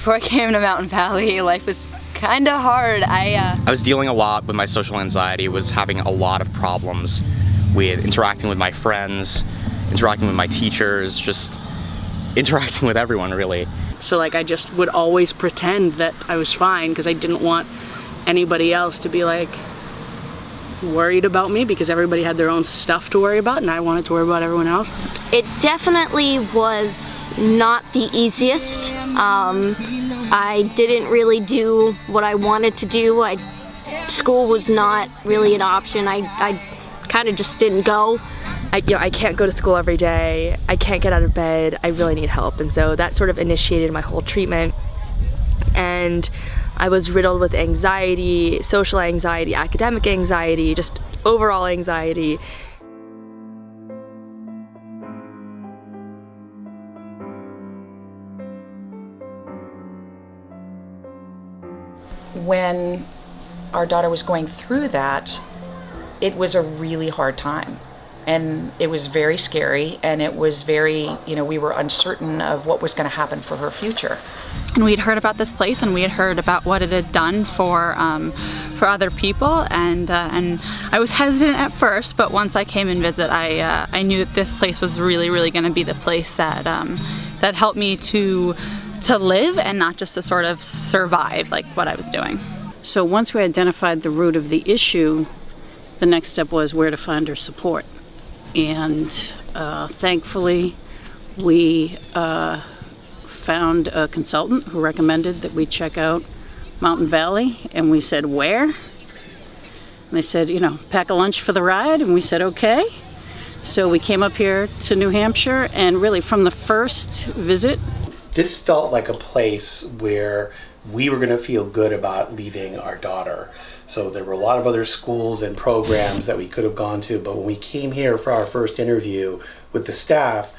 Before I came to Mountain Valley, life was kind of hard. I was dealing a lot with my social anxiety, was having a lot of problems with interacting with my friends, interacting with my teachers, just interacting with everyone, really. So like I just would always pretend that I was fine because I didn't want anybody else to be like worried about me, because everybody had their own stuff to worry about and I wanted to worry about everyone else. It definitely was not the easiest. I didn't really do what I wanted to do. School was not really an option. I kind of just didn't go. I can't go to school every day. I can't get out of bed. I really need help. And so that sort of initiated my whole treatment. And I was riddled with anxiety, social anxiety, academic anxiety, just overall anxiety. When our daughter was going through that, it was a really hard time. And it was very scary, and it was very, we were uncertain of what was going to happen for her future. And we had heard about this place, and we had heard about what it had done for other people, and I was hesitant at first, but once I came and visit, I knew that this place was really, really going to be the place that that helped me to live and not just to sort of survive like what I was doing. So once we identified the root of the issue, the next step was where to find her support. And thankfully, we found a consultant who recommended that we check out Mountain Valley, and we said, where? And they said, pack a lunch for the ride, and we said, okay. So we came up here to New Hampshire, and really from the first visit, this felt like a place where we were going to feel good about leaving our daughter. So there were a lot of other schools and programs that we could have gone to, but when we came here for our first interview with the staff,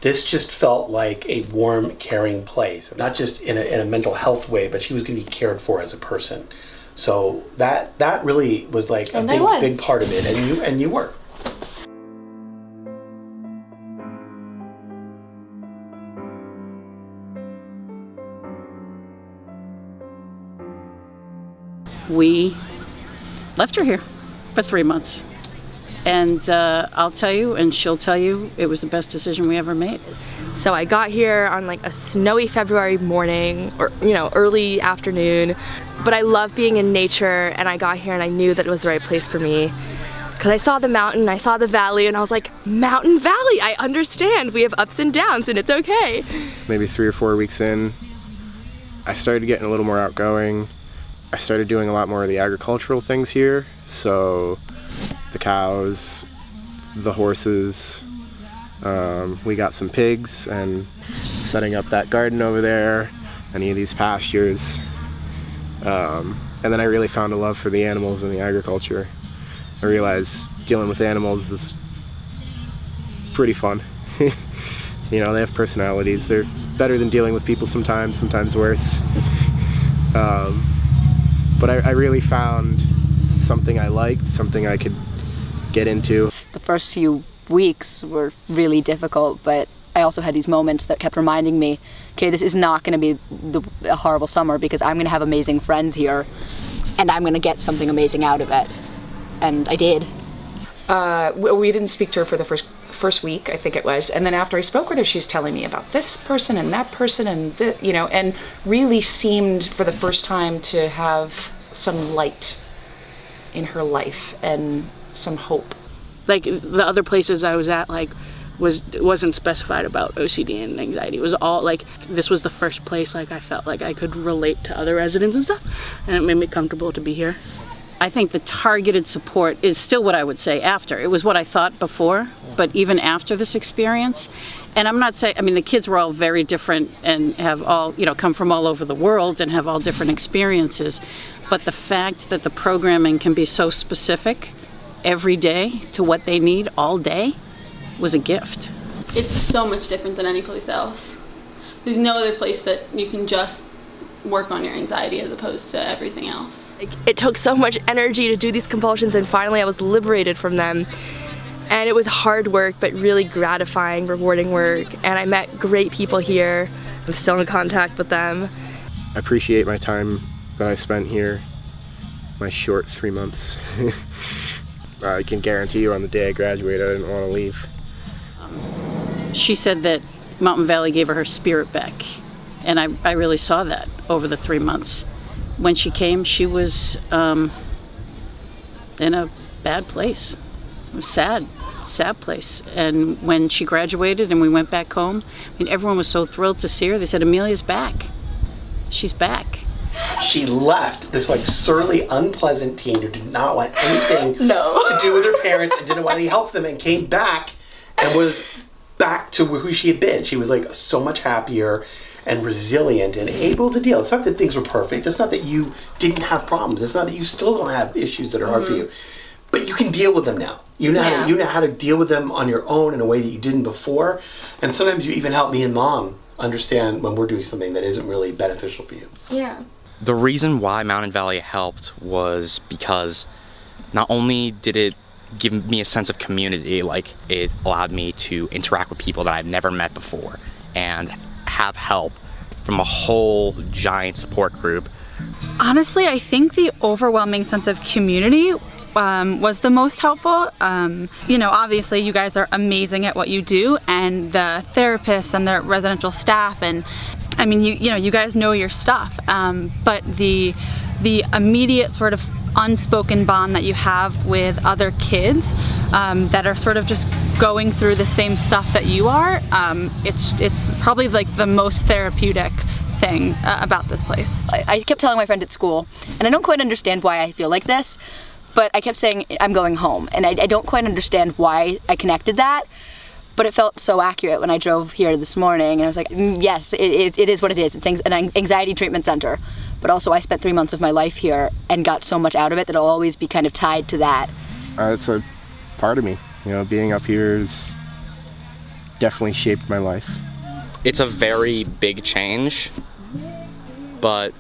this just felt like a warm, caring place. Not just in a mental health way, but she was going to be cared for as a person. So that really was like a big part of it, and you were. we left her here for 3 months. And I'll tell you, and she'll tell you, it was the best decision we ever made. So I got here on like a snowy February morning, or early afternoon. But I love being in nature, and I got here and I knew that it was the right place for me. Because I saw the mountain, I saw the valley, and I was like, Mountain Valley, I understand. We have ups and downs, and it's okay. Maybe 3 or 4 weeks in, I started getting a little more outgoing. I started doing a lot more of the agricultural things here. So the cows, the horses, we got some pigs, and setting up that garden over there, any of these pastures. And then I really found a love for the animals and the agriculture. I realized dealing with animals is pretty fun. They have personalities. They're better than dealing with people sometimes worse. But I really found something I liked, something I could get into. The first few weeks were really difficult, but I also had these moments that kept reminding me, okay, this is not going to be a horrible summer, because I'm going to have amazing friends here, and I'm going to get something amazing out of it. And I did. We didn't speak to her for the first week, I think it was, and then after I spoke with her, she's telling me about this person and that person, and and really seemed for the first time to have some light in her life and some hope. Like the other places I was at, like it wasn't specified about OCD and anxiety. It was all like, this was the first place like I felt like I could relate to other residents and stuff, and it made me comfortable to be here. I think the targeted support is still what I would say after. It was what I thought before, but even after this experience, and I'm not saying, the kids were all very different and have all, come from all over the world and have all different experiences, but the fact that the programming can be so specific every day to what they need all day was a gift. It's so much different than any place else. There's no other place that you can just work on your anxiety as opposed to everything else. It took so much energy to do these compulsions, and finally I was liberated from them. And it was hard work, but really gratifying, rewarding work. And I met great people here. I'm still in contact with them. I appreciate my time that I spent here, my short 3 months. I can guarantee you on the day I graduated, I didn't want to leave. She said that Mountain Valley gave her spirit back, and I really saw that over the 3 months. When she came, she was in a bad place, a sad place. And when she graduated and we went back home, I mean, everyone was so thrilled to see her. They said, Amelia's back. She's back. She left this like surly, unpleasant teen who did not want anything to do with her parents and didn't want any help from them, and came back and was back to who she had been. She was like so much happier and resilient and able to deal. It's not that things were perfect. It's not that you didn't have problems. It's not that you still don't have issues that are hard for you. But you can deal with them now. You know how to deal with them on your own in a way that you didn't before. And sometimes you even help me and Mom understand when we're doing something that isn't really beneficial for you. Yeah. The reason why Mountain Valley helped was because not only did it give me a sense of community, like it allowed me to interact with people that I've never met before and have help from a whole giant support group. Honestly, I think the overwhelming sense of community was the most helpful. Obviously you guys are amazing at what you do, and the therapists and the residential staff, and I mean, you guys know your stuff, but the immediate sort of unspoken bond that you have with other kids that are sort of just going through the same stuff that you are, it's probably like the most therapeutic thing about this place. I kept telling my friend at school, and I don't quite understand why I feel like this, but I kept saying I'm going home, and I don't quite understand why I connected that, but it felt so accurate when I drove here this morning, and I was like, yes, it is what it is. It's an anxiety treatment center, but also I spent 3 months of my life here and got so much out of it that I'll always be kind of tied to that. It's a part of me. Being up here has definitely shaped my life. It's a very big change, but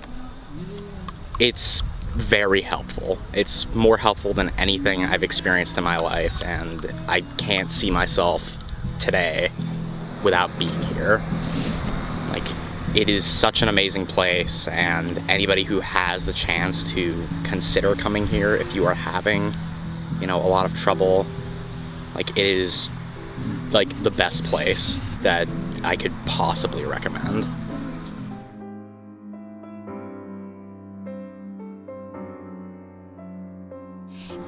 it's very helpful. It's more helpful than anything I've experienced in my life, and I can't see myself today without being here. Like, it is such an amazing place, and anybody who has the chance to consider coming here if you are having, a lot of trouble, like, it is like the best place that I could possibly recommend.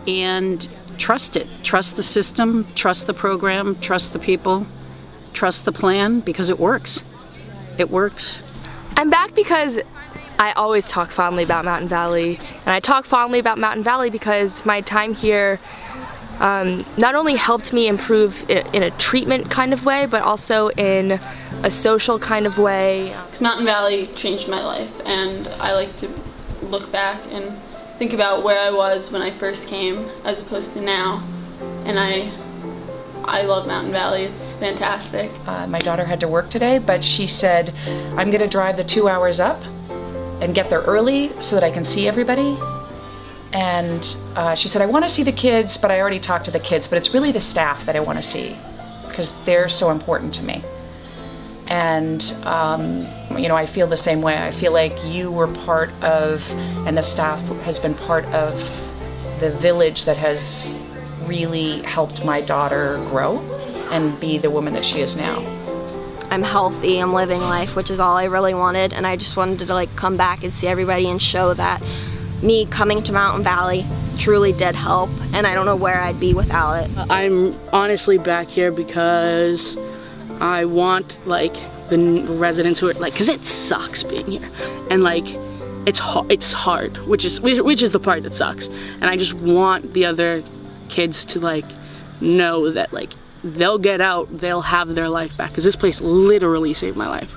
And trust it. Trust the system, trust the program, trust the people, trust the plan, because it works. It works. I'm back because I always talk fondly about Mountain Valley, and I talk fondly about Mountain Valley because my time here not only helped me improve in a treatment kind of way, but also in a social kind of way. Mountain Valley changed my life, and I like to look back and think about where I was when I first came as opposed to now, and I love Mountain Valley. It's fantastic. My daughter had to work today, but she said, I'm gonna drive the 2 hours up and get there early so that I can see everybody. And she said, I wanna see the kids, but I already talked to the kids, but it's really the staff that I wanna see because they're so important to me. And, I feel the same way. I feel like you were part of, and the staff has been part of the village that has really helped my daughter grow and be the woman that she is now. I'm healthy, I'm living life, which is all I really wanted, and I just wanted to come back and see everybody and show that me coming to Mountain Valley truly did help, and I don't know where I'd be without it. I'm honestly back here because I want the residents who are because it sucks being here, and it's hard, which is the part that sucks, and I just want the other kids to know that they'll get out, they'll have their life back, because this place literally saved my life.